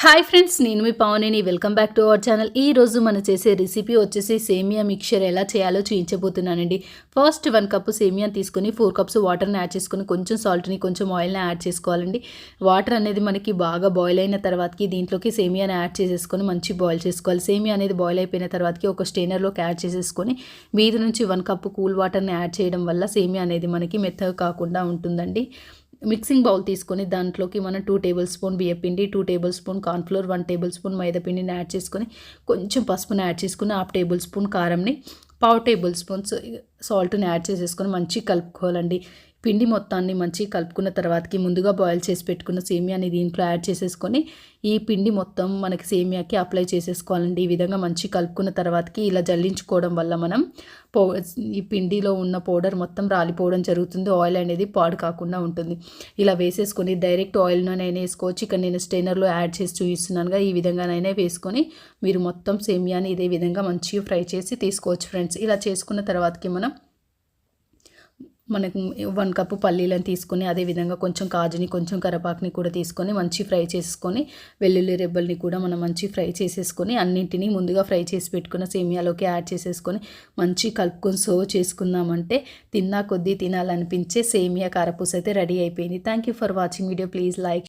Hi friends, నేను మీ పావనిని. Welcome back to our channel. ఈ రోజు మనం చేసే రెసిపీ వచ్చేసి సేమియా మిక్చర్ ఎలా చేయాలో చూపించబోతున్నానండి. ఫస్ట్ 1 కప్పు సేమియా తీసుకొని 4 కప్స్ వాటర్ని యాడ్ చేసుకొని కొంచెం సాల్ట్ని కొంచెం ఆయిల్ని యాడ్ చేసుకోవాలండి. వాటర్ అనేది మనకి బాగా బాయిల్ అయిన తర్వాతకి దీంట్లోకి సేమియాని యాడ్ చేసేసుకొని మంచి బాయిల్ చేసుకోవాలి. సేమియా అనేది బాయిల్ అయిపోయిన తర్వాతకి ఒక స్టెయినర్లోకి యాడ్ చేసేసుకొని మీద నుంచి 1 కప్పు కూల్ వాటర్ని యాడ్ చేయడం వల్ల సేమియా అనేది మనకి మెత్తగా కాకుండా ఉంటుందండి. మిక్సింగ్ బౌల్ తీసుకొని దాంట్లోకి మనం 2 టేబుల్ స్పూన్ బియ్యపిండి, 2 tablespoon cornflour, 1 tablespoon మైదాపిండిని యాడ్ చేసుకొని కొంచెం పసుపుని యాడ్ చేసుకొని హాఫ్ టేబుల్ స్పూన్ కారంని, పావు టేబుల్ స్పూన్స్ సాల్ట్‌ని యాడ్ చేసేసుకొని మంచిగా కలుపుకోవాలండి. పిండి మొత్తాన్ని మంచిగా కలుపుకున్న తర్వాతకి ముందుగా బాయిల్ చేసి పెట్టుకున్న సేమియాని దీంట్లో యాడ్ చేసేసుకొని ఈ పిండి మొత్తం మనకి సేమియాకి అప్లై చేసేసుకోవాలండి. ఈ విధంగా మంచిగా కలుపుకున్న తర్వాతకి ఇలా జల్లించుకోవడం వల్ల మనం ఈ పిండిలో ఉన్న పౌడర్ మొత్తం రాలిపోవడం జరుగుతుంది. ఆయిల్ అనేది పాడు కాకుండా ఉంటుంది. ఇలా వేసేసుకొని డైరెక్ట్ ఆయిల్లోనైనా వేసుకోవచ్చు. ఇక్కడ నేను స్టెయినర్లో యాడ్ చేసి చూపిస్తున్నానుగా, ఈ విధంగానైనా వేసుకొని మీరు మొత్తం సేమియాని ఇదే విధంగా మంచిగా ఫ్రై చేసి తీసుకోవచ్చు ఫ్రెండ్స్. ఇలా చేసుకున్న తర్వాతకి మనకు 1 కప్పు పల్లీలను తీసుకొని అదేవిధంగా కొంచెం కాజుని కొంచెం కరివేపాకుని కూడా తీసుకొని మంచి ఫ్రై చేసుకొని వెల్లుల్లి రెబ్బల్ని కూడా మనం మంచి ఫ్రై చేసేసుకొని అన్నింటినీ ముందుగా ఫ్రై చేసి పెట్టుకున్న సేమియాలోకి యాడ్ చేసేసుకొని మంచి కలుపుకొని సర్వ్ చేసుకుందామంటే తిన్నా కొద్దీ తినాలనిపించే సేమియా కారపూస అయితే రెడీ అయిపోయింది. Thank you for watching video. Please like